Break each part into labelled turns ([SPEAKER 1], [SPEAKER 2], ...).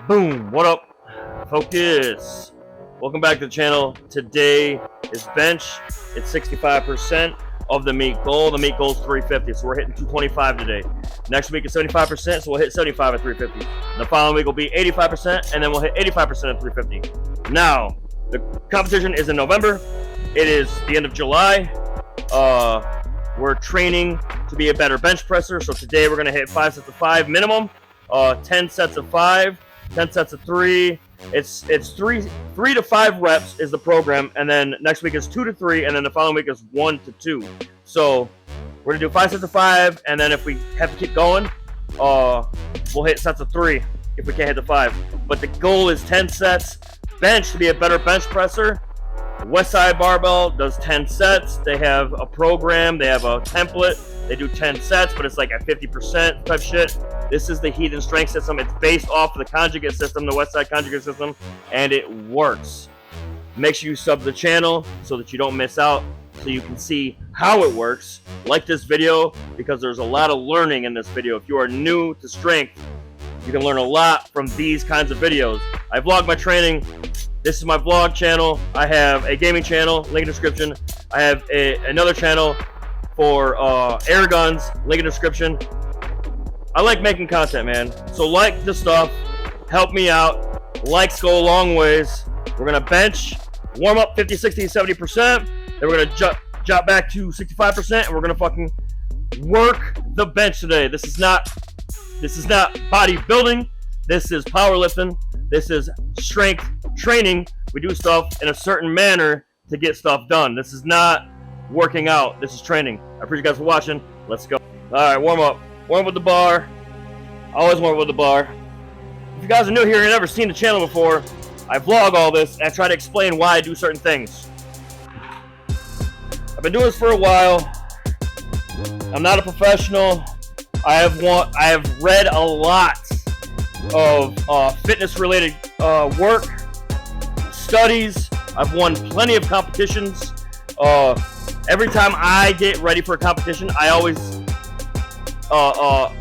[SPEAKER 1] Boom, what up? Focus. Welcome back to the channel. Today is bench. It's 65% of the meet goal. The meet goal is 350, so we're hitting 225 today. Next week is 75%, so we'll hit 75 at 350. The following week will be 85%, and then we'll hit 85% at 350. Now, the competition is in November. It is the end of July. We're training to be a better bench presser, so today we're going to hit 5 sets of 5 minimum, 10 sets of 5, 10 sets of 3. It's three to 5 reps is the program, and then next week is 2 to 3, and then the following week is 1 to 2. So we're gonna do 5 sets of 5, and then if we have to keep going, we'll hit sets of 3 if we can't hit the 5. But the goal is 10 sets. Bench to be a better bench presser. Westside Barbell does 10 sets. They have a program. They have a template. They do 10 sets, but it's like at 50% type shit. This is the heat and strength system. It's based off of the conjugate system, the Westside conjugate system, and it works. Make sure you sub to the channel so that you don't miss out, so you can see how it works. Like this video because there's a lot of learning in this video. If you are new to strength, you can learn a lot from these kinds of videos. I vlog my training. This is my vlog channel. I have a gaming channel, link in the description. I have another channel for air guns, link in the description. I like making content, man. So like the stuff, help me out. Likes go a long ways. We're gonna bench, warm up 50, 60, 70%. Then we're gonna jump back to 65%, and we're gonna fucking work the bench today. This is not bodybuilding. This is powerlifting. This is strength training. We do stuff in a certain manner to get stuff done. This is not working out. This is training. I appreciate you guys for watching. Let's go. All right, warm up. Warm up with the bar. I always warm up with the bar. If you guys are new here and never seen the channel before, I vlog all this and I try to explain why I do certain things. I've been doing this for a while. I'm not a professional. I have read a lot of fitness-related work, studies. I've won plenty of competitions. Every time I get ready for a competition, I always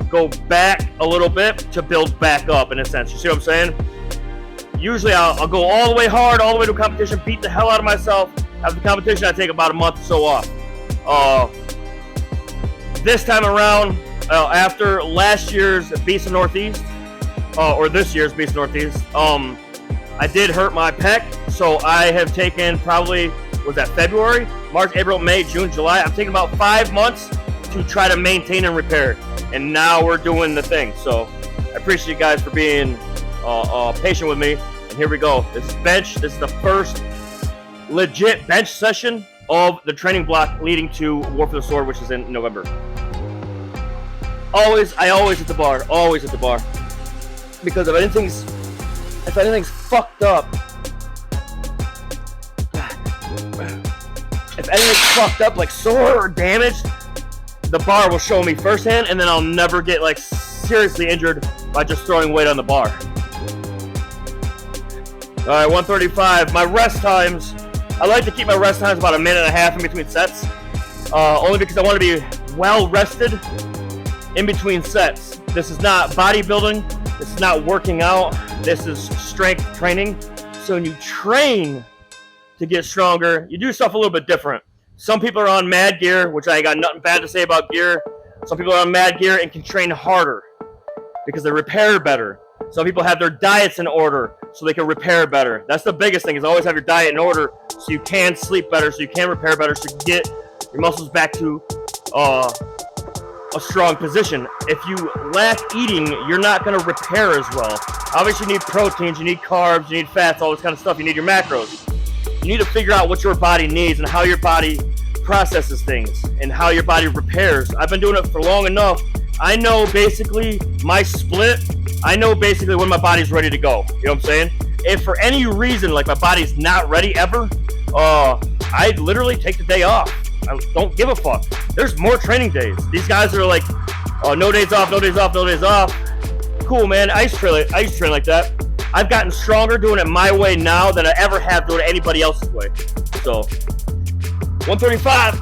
[SPEAKER 1] go back a little bit to build back up, in a sense. You see what I'm saying? Usually I'll go all the way hard, all the way to a competition, beat the hell out of myself. After the competition, I take about a month or so off. This time around, after last year's Beast of Northeast, or this year's Beast of Northeast, I did hurt my pec, so I have taken probably, was that February? March, April, May, June, July. I'm taking about 5 months to try to maintain and repair. And now we're doing the thing. So I appreciate you guys for being patient with me. And here we go. This is bench. This is the first legit bench session of the training block leading to War for the Sword, which is in November. I always hit the bar. Always hit the bar. Because if anything's fucked up, if anything's fucked up, like sore or damaged, the bar will show me firsthand, and then I'll never get like seriously injured by just throwing weight on the bar. All right, 135. My rest times, I like to keep my rest times about a minute and a half in between sets, only because I want to be well rested in between sets. This is not bodybuilding. This is not working out. This is strength training. So when you train to get stronger, you do stuff a little bit different. Some people are on mad gear, which I got nothing bad to say about gear. Some people are on mad gear and can train harder because they repair better. Some people have their diets in order so they can repair better. That's the biggest thing, is always have your diet in order so you can sleep better, so you can repair better, so you can get your muscles back to a strong position. If you lack eating, you're not going to repair as well. Obviously, you need proteins, you need carbs, you need fats, all this kind of stuff. You need your macros. You need to figure out what your body needs and how your body processes things and how your body repairs. I've been doing it for long enough. I know basically my split. I know basically when my body's ready to go. You know what I'm saying? If for any reason, like my body's not ready ever, I literally take the day off. I don't give a fuck. There's more training days. These guys are like, no days off, no days off, no days off. Cool, man. I used to train like that. I've gotten stronger doing it my way now than I ever have doing it anybody else's way. So, 135.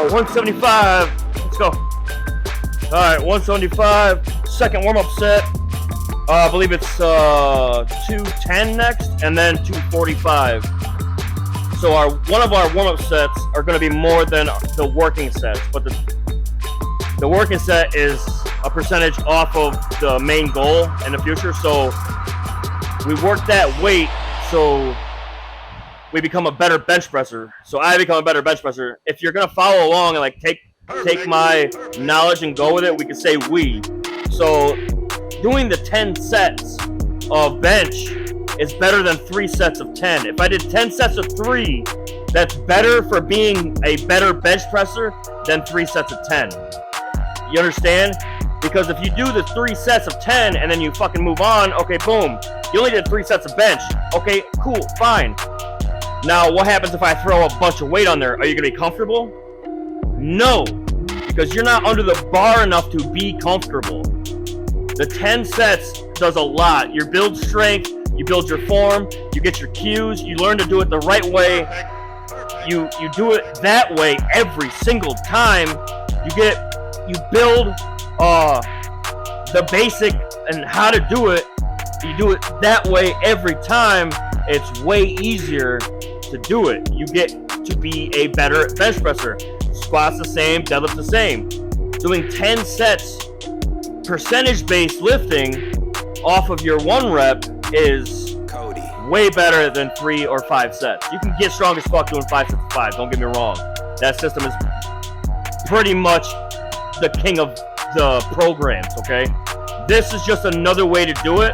[SPEAKER 1] 175. Let's go. All right, 175. Second warm-up set. I believe it's 210 next, and then 245. So one of our warm-up sets are going to be more than the working sets, but the working set is a percentage off of the main goal in the future. So we work that weight so we become a better bench presser. So I become a better bench presser. If you're gonna follow along and like take my knowledge and go with it, we could say we. So doing the 10 sets of bench is better than 3 sets of 10. If I did 10 sets of 3, that's better for being a better bench presser than 3 sets of 10. You understand? Because if you do the 3 sets of 10 and then you fucking move on, okay, boom. You only did 3 sets of bench. Okay, cool, fine. Now, what happens if I throw a bunch of weight on there? Are you gonna be comfortable? No, because you're not under the bar enough to be comfortable. The 10 sets does a lot. You build strength, you build your form, you get your cues, you learn to do it the right way. You do it that way every single time. You build the basic and how to do it. You do it that way every time. It's way easier to do it. You get to be a better bench presser. Squats the same, deadlifts the same. Doing 10 sets, percentage-based lifting off of your 1 rep is way better than 3 or 5 sets. You can get strong as fuck doing 5 sets of 5, don't get me wrong. That system is pretty much the king of the programs, okay? This is just another way to do it.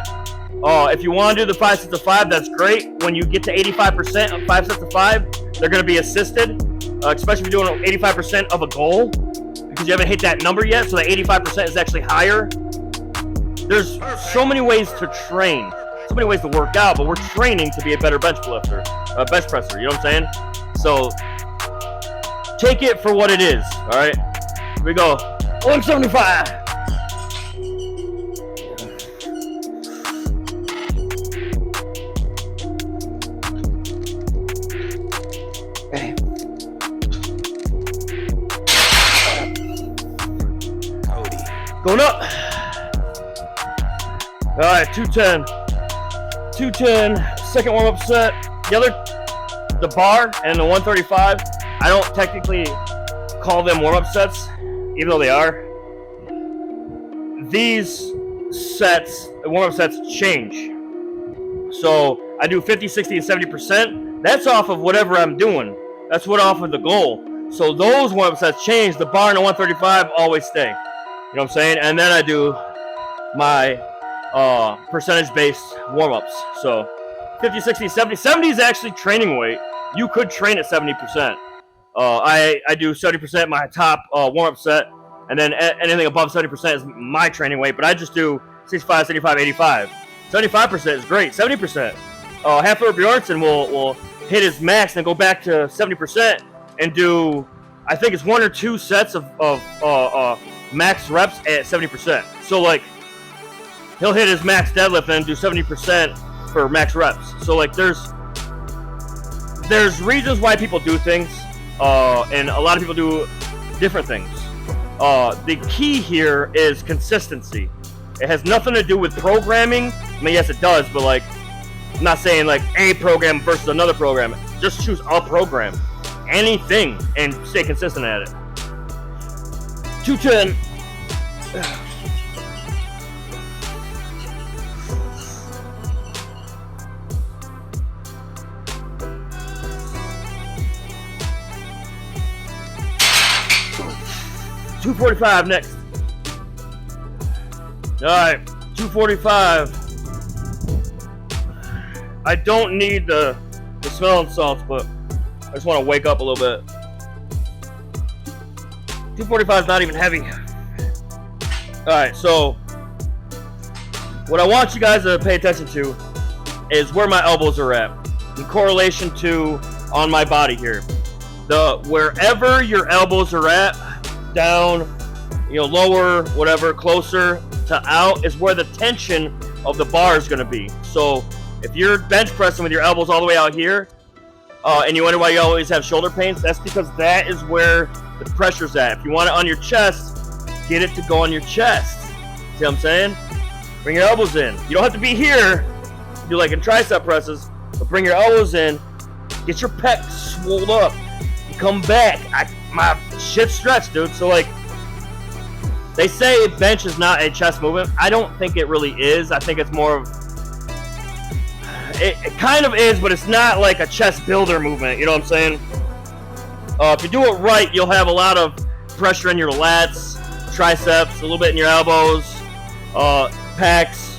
[SPEAKER 1] If you want to do the 5 sets of 5, that's great. When you get to 85% of 5 sets of 5, they're going to be assisted, especially if you're doing 85% of a goal, because you haven't hit that number yet, so that 85% is actually higher. There's so many ways to train, so many ways to work out, but we're training to be a better bench presser, you know what I'm saying? So, take it for what it is, all right? Here we go. 175. Going up. All right, 210. 210. Second warm-up set. The bar and the 135. I don't technically call them warm-up sets, even though they are. These sets, the warm-up sets, change. So I do 50, 60, and 70%. That's off of whatever I'm doing. That's what off of the goal. So those warm-up sets change. The bar and the 135 always stay. You know what I'm saying? And then I do my percentage-based warm-ups. So 50, 60, 70. 70 is actually training weight. You could train at 70%. I do 70% my top warm-up set, and then anything above 70% is my training weight. But I just do 65, 75, 85. 75% is great. 70%. Half-Hour Bjornsson will hit his max and then go back to 70% and do, I think it's 1 or 2 sets of max reps at 70%. So like he'll hit his max deadlift and do 70% for max reps. So like there's reasons why people do things, and a lot of people do different things. The key here is consistency. It has nothing to do with programming. I mean, yes, it does, but like I'm not saying like a program versus another program. Just choose a program, anything, and stay consistent at it. 210. $245 next. All right, 245. I don't need the smelling salts, but I just want to wake up a little bit. 245 is not even heavy. All right, so what I want you guys to pay attention to is where my elbows are at in correlation to on my body here. Wherever your elbows are at, down, lower, whatever, closer to out is where the tension of the bar is going to be. So if you're bench pressing with your elbows all the way out here, and you wonder why you always have shoulder pains, that's because that is where the pressure's at. If you want it on your chest, get it to go on your chest. See what I'm saying? Bring your elbows in. You don't have to be here, do like in tricep presses, but bring your elbows in, get your pecs swelled up, come back. My shit's stretched, dude. So like, they say bench is not a chest movement. I don't think it really is. I think it's more of, it kind of is, but it's not like a chest builder movement. You know what I'm saying? If you do it right, you'll have a lot of pressure in your lats, triceps, a little bit in your elbows, pecs,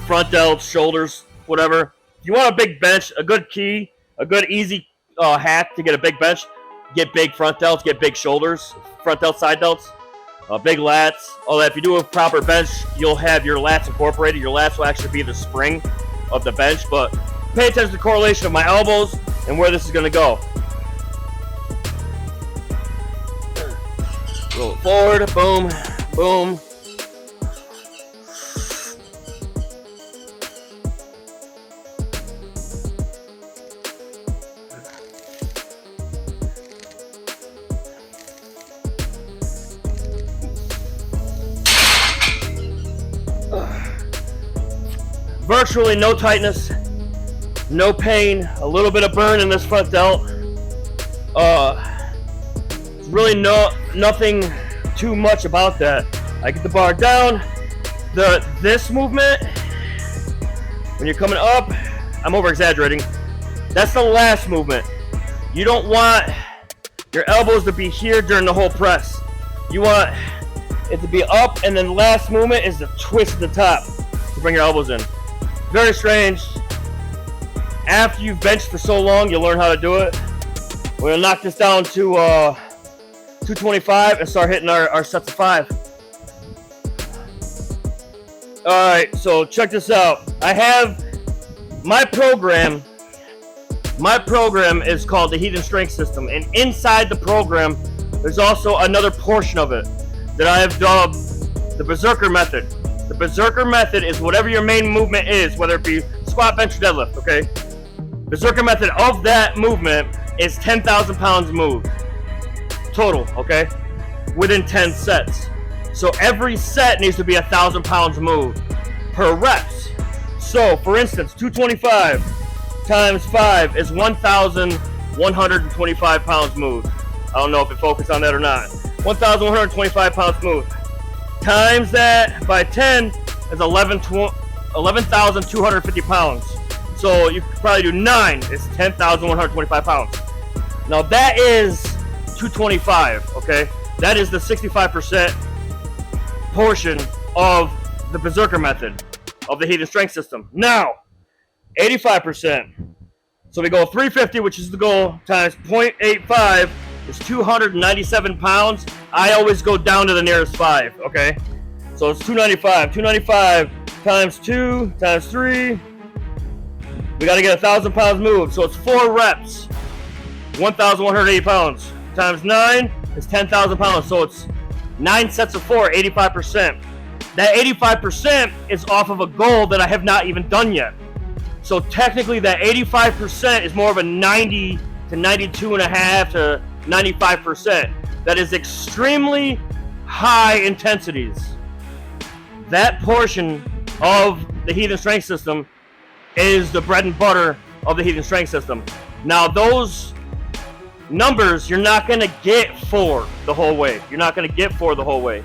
[SPEAKER 1] front delts, shoulders, whatever. If you want a big bench, a good key, a good easy hack to get a big bench, get big front delts, get big shoulders, front delts, side delts, big lats, all that. If you do a proper bench, you'll have your lats incorporated. Your lats will actually be the spring of the bench, but pay attention to the correlation of my elbows and where this is going to go. Roll it forward, boom, boom. Virtually no tightness, no pain, a little bit of burn in this front delt. Really nothing too much about that. I get the bar down. This movement, when you're coming up, I'm over exaggerating. That's the last movement. You don't want your elbows to be here during the whole press. You want it to be up, and then the last movement is the twist at the top to bring your elbows in. Very strange. After you've benched for so long, you'll learn how to do it. We're gonna knock this down to 225 and start hitting our sets of 5. All right, so check this out. I have my program. My program is called the Heat and Strength System, and inside the program, there's also another portion of it that I have dubbed the Berserker Method. The Berserker Method is whatever your main movement is, whether it be squat, bench, or deadlift, okay? Berserker Method of that movement is 10,000 pounds moved. Total, okay? Within 10 sets. So every set needs to be 1,000 pounds moved per reps. So, for instance, 225 times 5 is 1,125 pounds moved. I don't know if it focused on that or not. 1,125 pounds moved. Times that by 10 is 11,250 pounds. So you could probably do 9. It's 10,125 pounds. Now that is 225, okay? That is the 65% portion of the Berserker Method of the Heat and Strength System. Now, 85%. So we go 350, which is the goal, times 0.85 is 297 pounds. I always go down to the nearest 5, okay? So it's 295. 295 times 2 times 3. We got to get 1,000 pounds moved. So it's 4 reps. 1,180 pounds. Times 9 is 10,000 pounds. So it's 9 sets of 4, 85%. That 85% is off of a goal that I have not even done yet. So technically that 85% is more of a 90 to 92.5 to 95%. That is extremely high intensities. That portion of the Heat and Strength System is the bread and butter of the Heat and Strength System. Now those numbers you're not going to get for the whole way. You're not going to get for the whole way.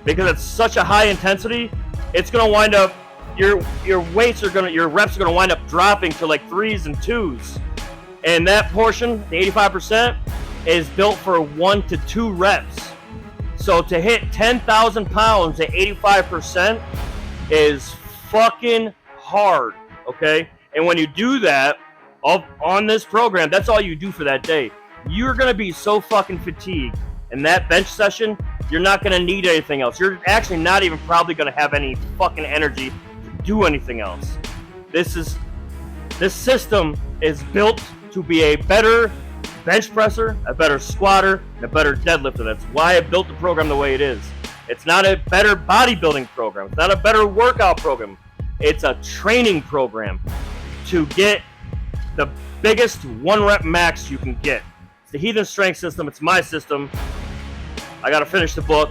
[SPEAKER 1] Because it's such a high intensity, it's going to wind up, your reps are going to wind up dropping to like 3s and 2s. And that portion, the 85%, is built for 1 to 2 reps. So to hit 10,000 pounds at 85% is fucking hard, okay? And when you do that on this program, that's all you do for that day. You're going to be so fucking fatigued in that bench session, you're not going to need anything else. You're actually not even probably going to have any fucking energy to do anything else. This system is built to be a better bench presser, a better squatter, and a better deadlifter. That's why I built the program the way it is. It's not a better bodybuilding program. It's not a better workout program. It's a training program to get the biggest 1 rep max you can get. It's the Heathen Strength System. It's my system. I gotta finish the book.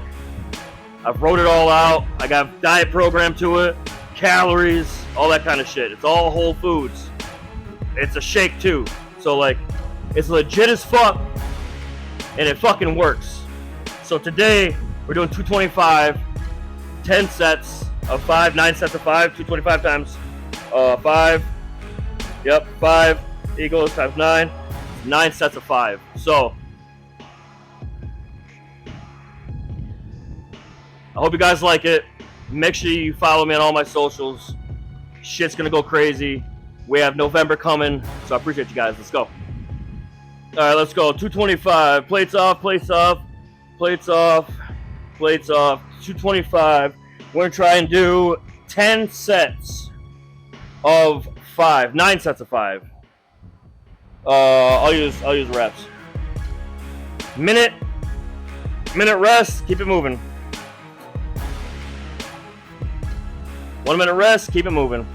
[SPEAKER 1] I've wrote it all out. I got a diet program to it, calories, all that kind of shit. It's all whole foods. It's a shake too. So like, it's legit as fuck, and it fucking works. So today, we're doing 225, 10 sets of 5, 9 sets of 5, 225 times 5. Yep, 5 equals times 9. 9 sets of 5. So, I hope you guys like it. Make sure you follow me on all my socials. Shit's gonna go crazy. We have November coming, so I appreciate you guys. Let's go. Alright, let's go. 225. Plates off, plates off, plates off, plates off. 225. We're gonna try and do 10 sets of 5. 9 sets of 5. I'll use reps. Minute rest, keep it moving. 1 minute rest, keep it moving.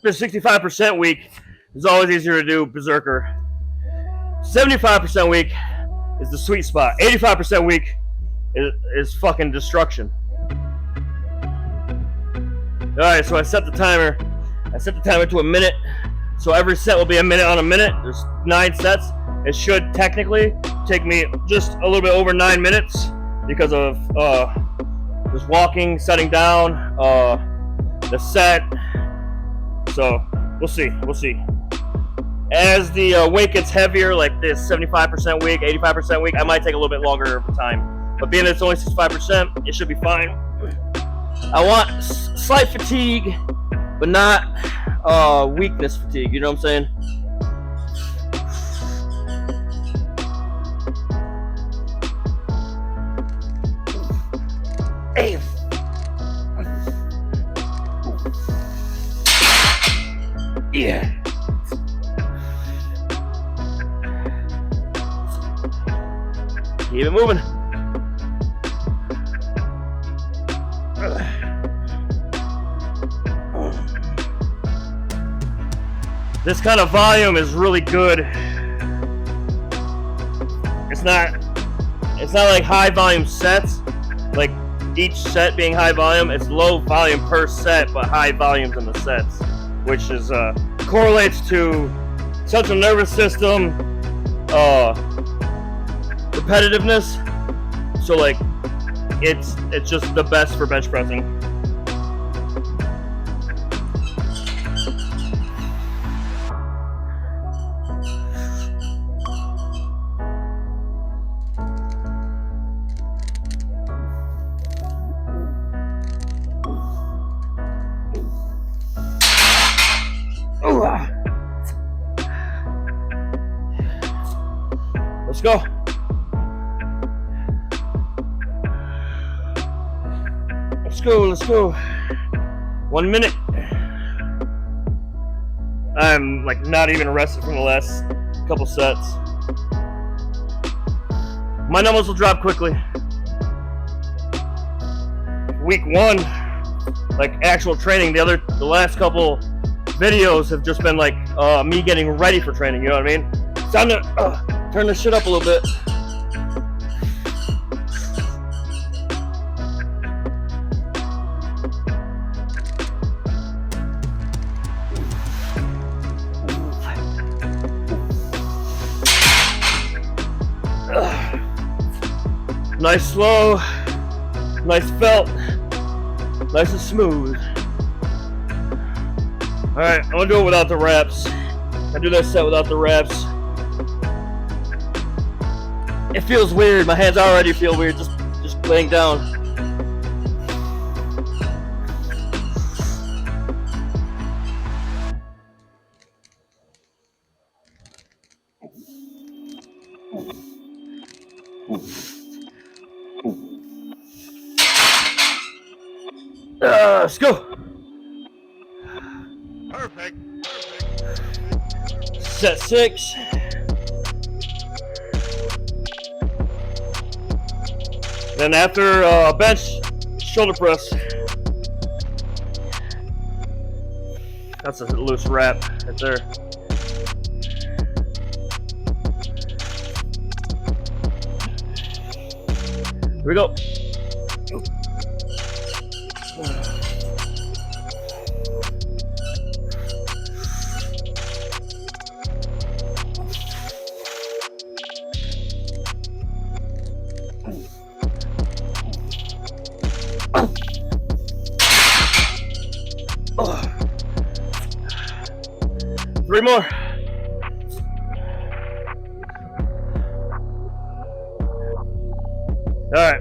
[SPEAKER 1] The 65% week is always easier to do berserker. 75% week is the sweet spot. 85% week is fucking destruction. Alright, so I set the timer. I set the timer to a minute. So every set will be a minute on a minute. There's 9 sets. It should technically take me just a little bit over 9 minutes because of just walking, setting down, the set. So we'll see. We'll see. As the weight gets heavier, like this 75% week, 85% week, I might take a little bit longer of time. But being that it's only 65%, it should be fine. I want slight fatigue, but not weakness fatigue. You know what I'm saying? Hey. Yeah. Keep it moving. This kind of volume is really good. It's not like high volume sets, like each set being high volume. It's low volume per set, but high volumes in the sets, which is correlates to central nervous system, repetitiveness. So like it's just the best for bench pressing. Let's go. Let's go. 1 minute. I'm like not even rested from the last couple sets. My numbers will drop quickly. Week 1, like actual training. The last couple videos have just been like me getting ready for training. You know what I mean? It's time to turn this shit up a little bit. Nice slow, nice felt, nice and smooth. Alright, I'm gonna do it without the reps. I do this set without the reps. It feels weird. My hands already feel weird just laying down. Let's go.
[SPEAKER 2] Perfect.
[SPEAKER 1] Set 6. Then after bench, shoulder press. That's a loose wrap right there. Here we go. Three more. All right.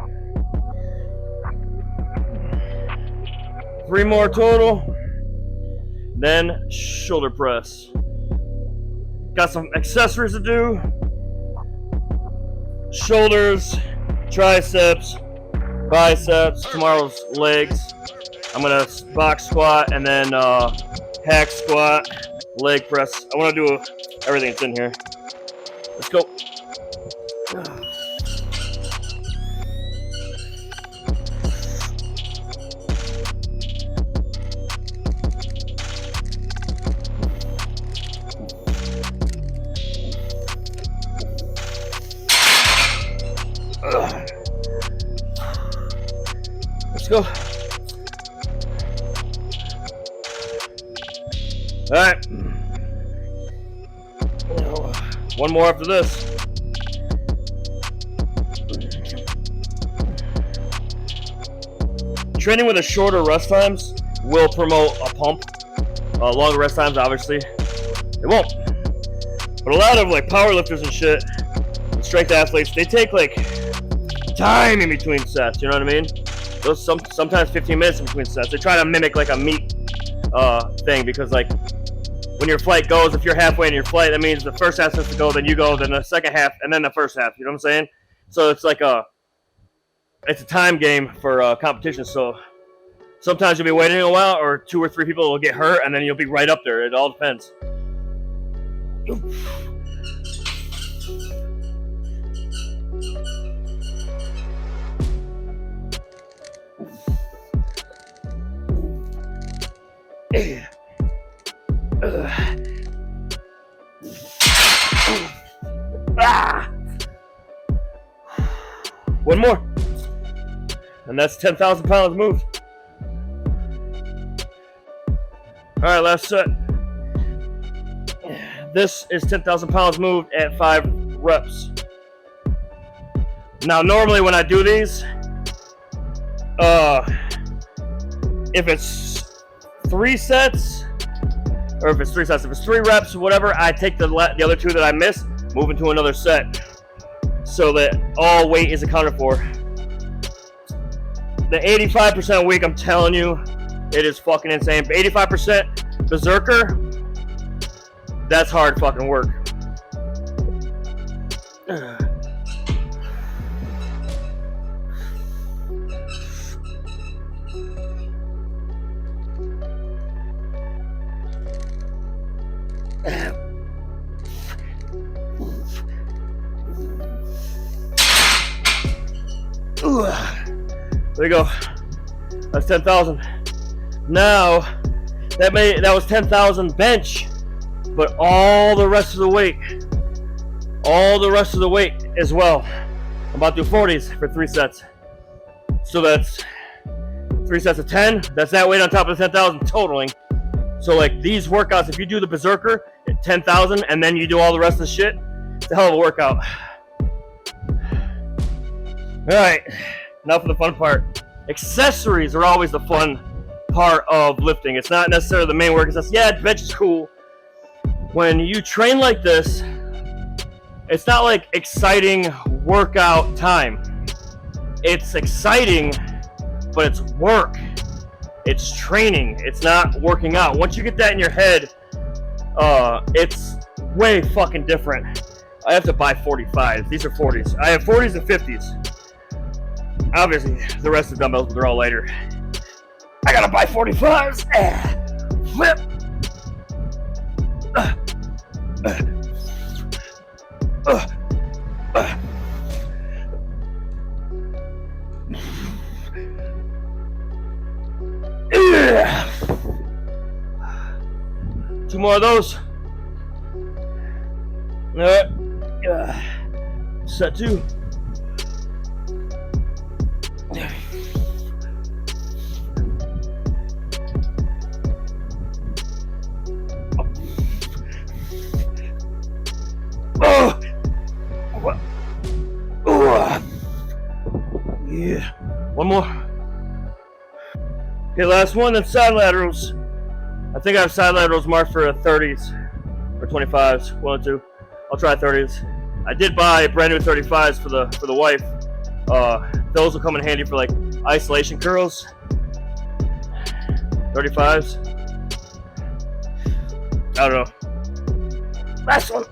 [SPEAKER 1] 3 more total. Then shoulder press. Got some accessories to do. Shoulders, triceps, biceps, tomorrow's legs. I'm gonna box squat and then hack squat, leg press. I wanna do everything that's in here. Let's go. Let's go. All right. One more after this. Training with a shorter rest times will promote a pump. Longer rest times, obviously, it won't. But a lot of like power lifters and shit, and strength athletes, they take like time in between sets. You know what I mean? Those sometimes 15 minutes in between sets. They try to mimic like a meet thing, because like when your flight goes, if you're halfway in your flight, that means the first half has to go, then you go, then the second half, and then the first half. You know what I'm saying? So it's like it's a time game for competition. So sometimes you'll be waiting a while, or 2 or 3 people will get hurt, and then you'll be right up there. It all depends. One more, and that's 10,000 pounds moved. All right, last set. This is 10,000 pounds moved at 5 reps. Now, normally when I do these, if it's 3 sets, or if it's 3 sets, if it's 3 reps, whatever, I take the other 2 that I missed, move into another set, so that all weight is accounted for. The 85% week, I'm telling you, it is fucking insane. 85% berserker, that's hard fucking work. There you go. That's 10,000. Now, that was 10,000 bench, but all the rest of the weight as well. I'm about to do 40s for 3 sets. So that's 3 sets of 10. That's that weight on top of 10,000 totaling. So like these workouts, if you do the berserker at 10,000 and then you do all the rest of the shit, it's a hell of a workout. All right, now for the fun part. Accessories are always the fun part of lifting. It's not necessarily the main work. It's just, yeah, bench is cool. When you train like this, it's not like exciting workout time. It's exciting, but it's work. It's training. It's not working out. Once you get that in your head, it's way fucking different. I have to buy 45s. These are 40s. I have 40s and 50s. Obviously, the rest of the dumbbells, they're all lighter. I gotta buy 45s. Flip. Two more of those. All right. Set two. Yeah. One more. Okay, last one, then side laterals. I think I have side laterals marked for 30s or 25s. One or two. I'll try 30s. I did buy brand new 35s for the wife. Those will come in handy for like isolation curls. 35s. I don't know. Last one.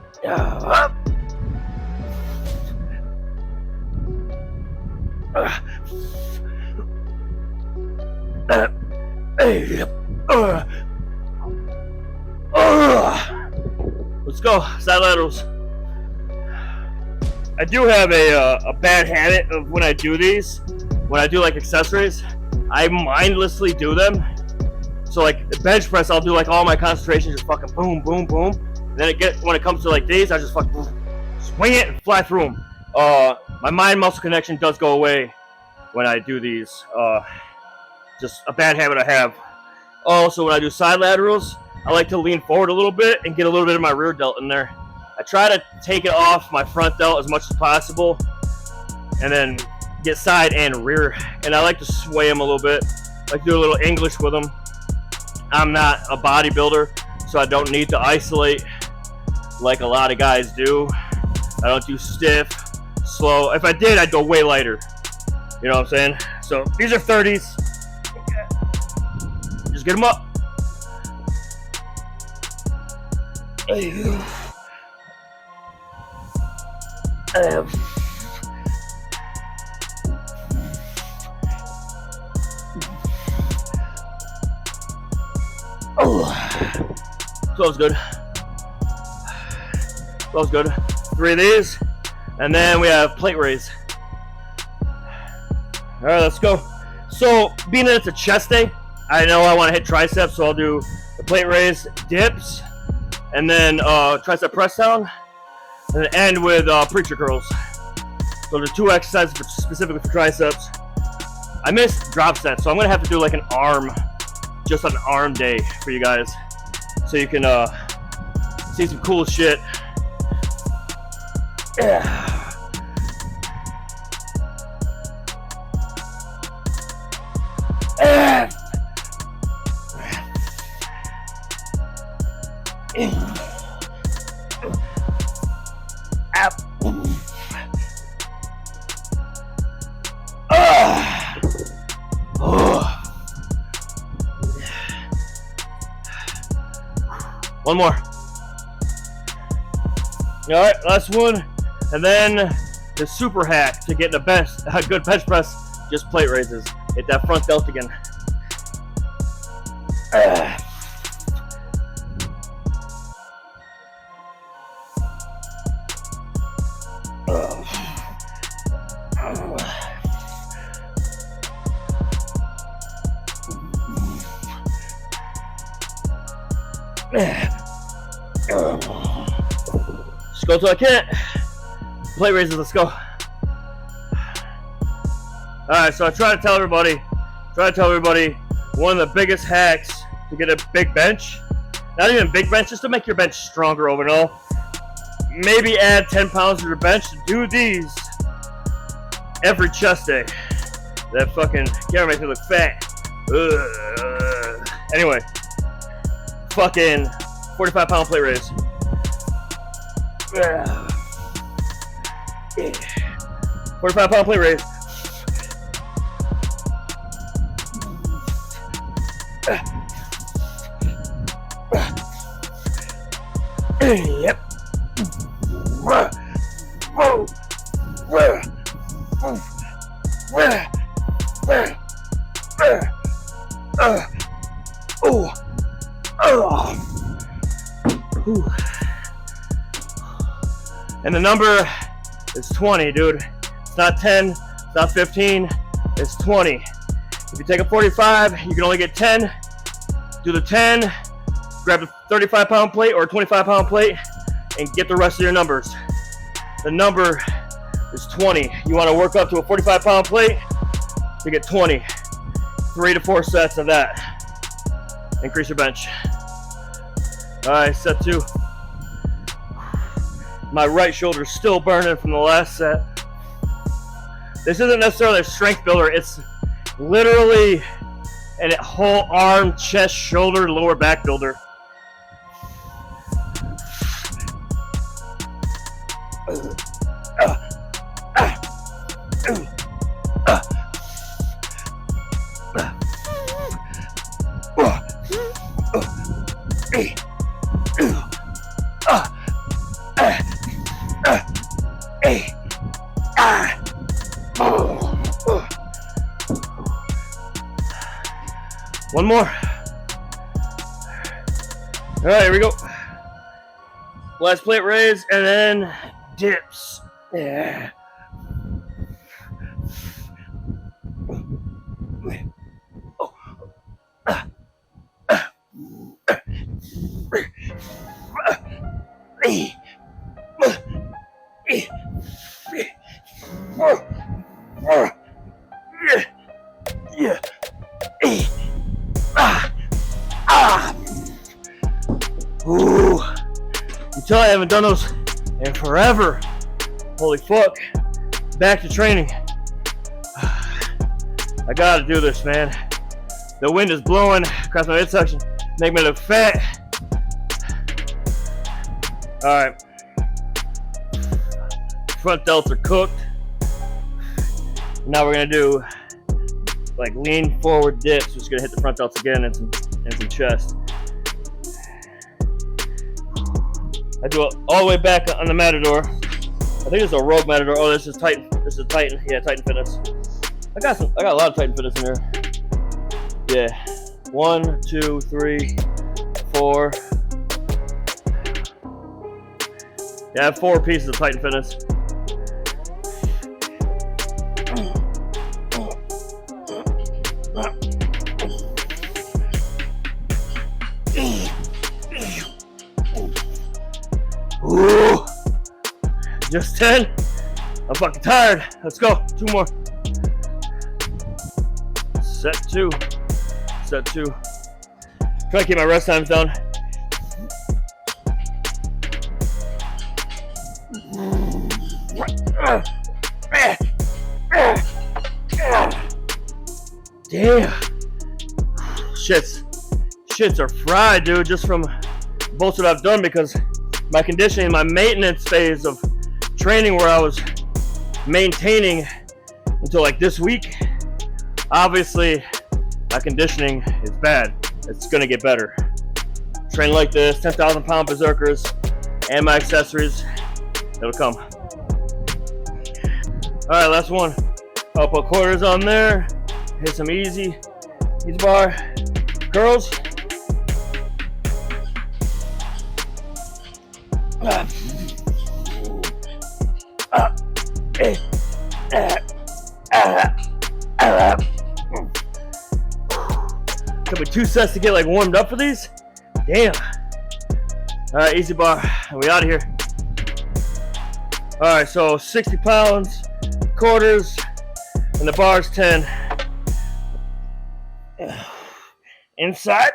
[SPEAKER 1] Let's go, side laterals. I do have a bad habit of when I do these, when I do like accessories, I mindlessly do them. So like the bench press, I'll do like all my concentration, just fucking boom, boom, boom. And then when it comes to like these, I just fucking swing it and fly through them. My mind-muscle connection does go away when I do these. Just a bad habit I have. Also, when I do side laterals, I like to lean forward a little bit and get a little bit of my rear delt in there. I try to take it off my front delt as much as possible and then get side and rear. And I like to sway them a little bit. I like to do a little English with them. I'm not a bodybuilder, so I don't need to isolate like a lot of guys do. I don't do stiff, slow. If I did, I'd go way lighter. You know what I'm saying? So these are 30s. Just get them up. Feels good. Feels good. 3 of these, and then we have plate raise. All right, let's go. So, being that it's a chest day, I know I want to hit triceps, so I'll do the plate raise, dips, and then tricep press down, and then end with preacher curls. So the 2 exercises specifically for triceps. I missed drop sets, so I'm gonna have to do like an arm, just an arm day for you guys, so you can see some cool shit. Yeah. One more. All right, last one, and then the super hack to get the best, a good bench press, just plate raises. Hit that front delt again. Just go till I can't. Plate raises, let's go. Alright, so I try to tell everybody, one of the biggest hacks to get a big bench, not even big bench, just to make your bench stronger overall. Maybe add 10 pounds to your bench to do these every chest day. That fucking camera makes me look fat. Anyway, fucking 45-pound plate raise. 45-pound plate raise. Yep. And the number is 20, dude. It's not 10, it's not 15, it's 20. If you take a 45, you can only get 10. Do the 10, grab a 35-pound plate or a 25-pound plate, and get the rest of your numbers. The number is 20. You want to work up to a 45-pound plate to get 20. 3 to 4 sets of that. Increase your bench. All right, set 2. My right shoulder's still burning from the last set. This isn't necessarily a strength builder. It's literally a whole arm, chest, shoulder, lower back builder. One more. All right, here we go. Last plate raise and then dips. Yeah. Ooh, you tell I haven't done those in forever. Holy fuck. Back to training. I gotta do this, man. The wind is blowing across my midsection, making me look fat. Alright. Front delts are cooked. Now we're gonna do like lean forward dips. We're just gonna hit the front delts again and some chest. I do it all the way back on the Matador. I think it's a Rogue Matador. Oh, this is Titan. This is Titan. Yeah, Titan Fitness. I got a lot of Titan Fitness in there. Yeah. 1, 2, 3, 4. Yeah, I have 4 pieces of Titan Fitness. Ooh, just 10. I'm fucking tired. Let's go. 2 more. Set 2. Set 2. Try to keep my rest times down. Damn. Shits are fried, dude, just from bullshit I've done, because my conditioning, my maintenance phase of training where I was maintaining until like this week, obviously my conditioning is bad. It's gonna get better. Train like this, 10,000 pound berserkers, and my accessories, it'll come. All right, last one. I'll put quarters on there, hit some easy bar, curls. Took me 2 sets to get like warmed up for these. Damn. All right, easy bar. We out of here. All right, so 60 pounds, quarters, and the bar's 10. Inside.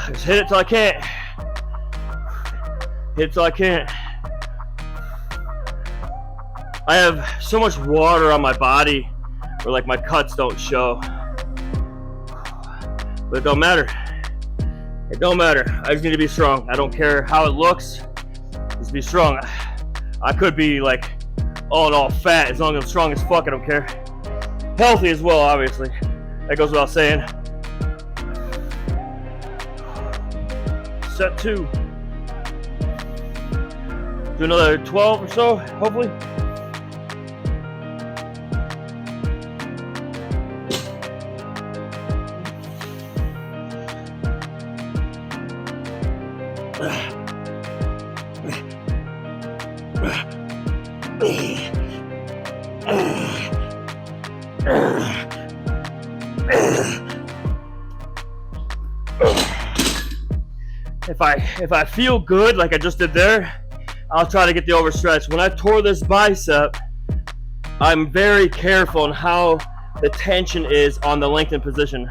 [SPEAKER 1] Just hit it till I can't. Hit it till I can't. I have so much water on my body where like my cuts don't show. But it don't matter. It don't matter. I just need to be strong. I don't care how it looks. Just be strong. I could be like all in all fat as long as I'm strong as fuck. I don't care. healthy as well, obviously. That goes without saying. Set 2. Do another 12 or so, hopefully. If I feel good like I just did there, I'll try to get the overstretch. When I tore this bicep, I'm very careful on how the tension is on the lengthened position.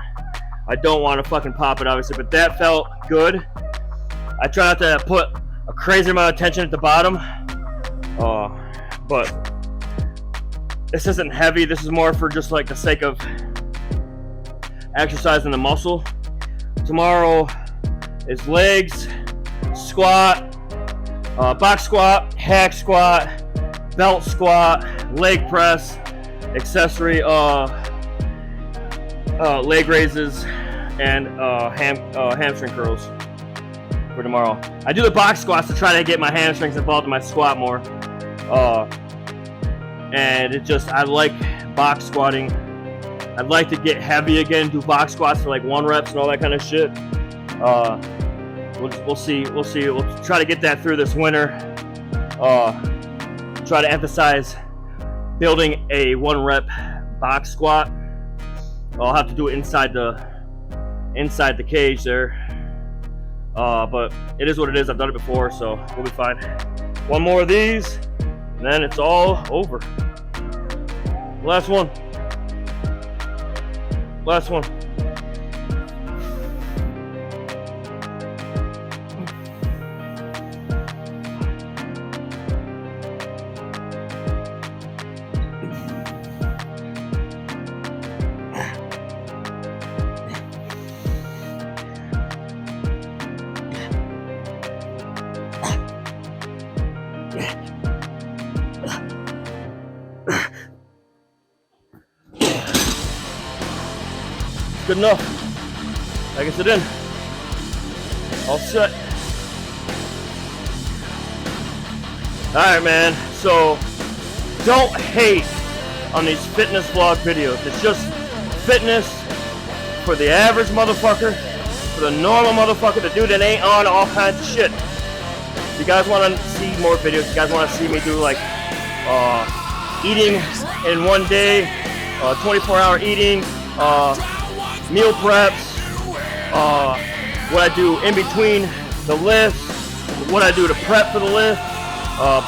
[SPEAKER 1] I don't want to fucking pop it, obviously, but that felt good. I try not to put a crazy amount of tension at the bottom, but this isn't heavy. This is more for just like the sake of exercising the muscle. Tomorrow is legs, squat, box squat, hack squat, belt squat, leg press, accessory leg raises, and hamstring curls for tomorrow. I do the box squats to try to get my hamstrings involved in my squat more. And it just, I like box squatting. I'd like to get heavy again, do box squats for like 1 reps and all that kind of shit. We'll see. We'll try to get that through this winter. Try to emphasize building a 1 rep box squat. I'll have to do it inside the cage there. But it is what it is. I've done it before, so we'll be fine. 1 more of these, and then it's all over. Last one. Last one. Good enough. I guess it in. All set. Alright, man. So, don't hate on these fitness vlog videos. It's just fitness for the average motherfucker, for the normal motherfucker, the dude that ain't on all kinds of shit. If you guys want to see more videos, if you guys want to see me do like eating in 1 day, 24-hour eating, meal preps, what I do in between the lifts, what I do to prep for the lift,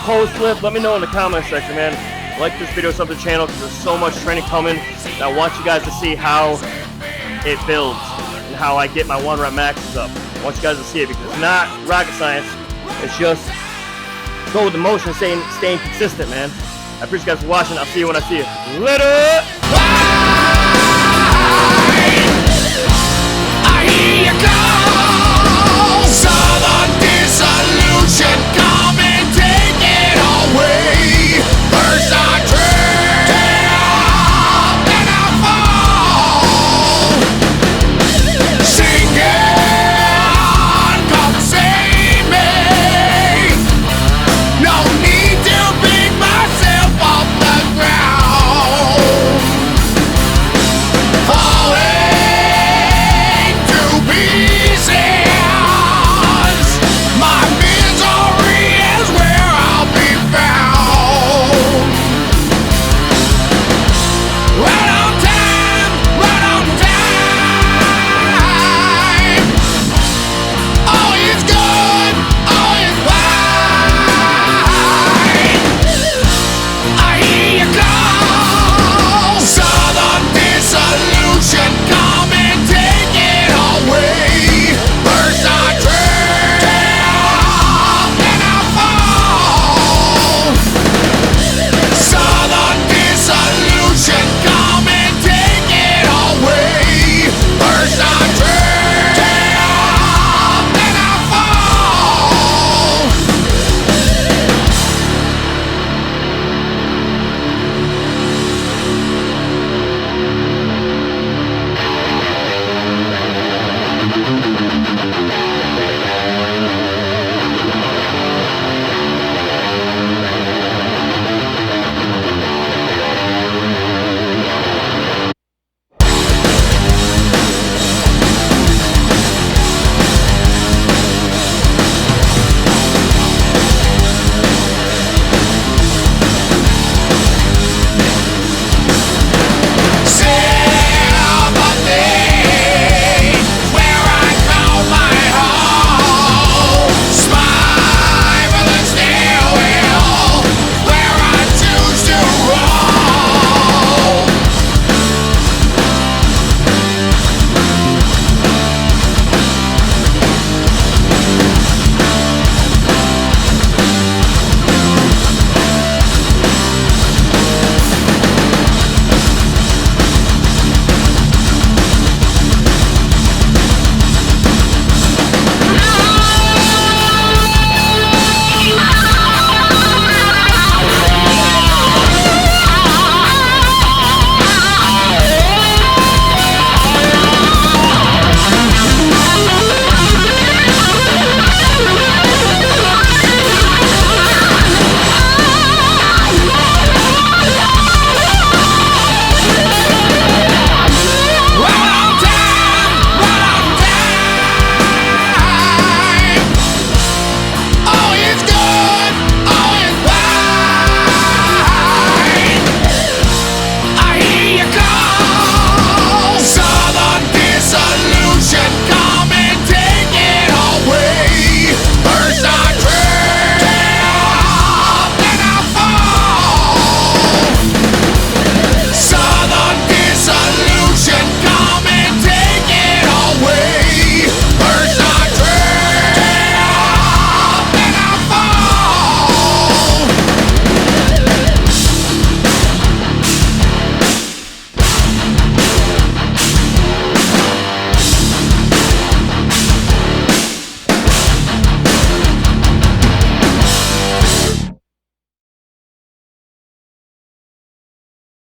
[SPEAKER 1] post lift. Let me know in the comment section, man. Like this video, sub the channel, because there's so much training coming. And I want you guys to see how it builds and how I get my 1 rep maxes up. I want you guys to see it, because it's not rocket science. It's just go with the motion, staying consistent, man. I appreciate you guys for watching. I'll see you when I see you. Later!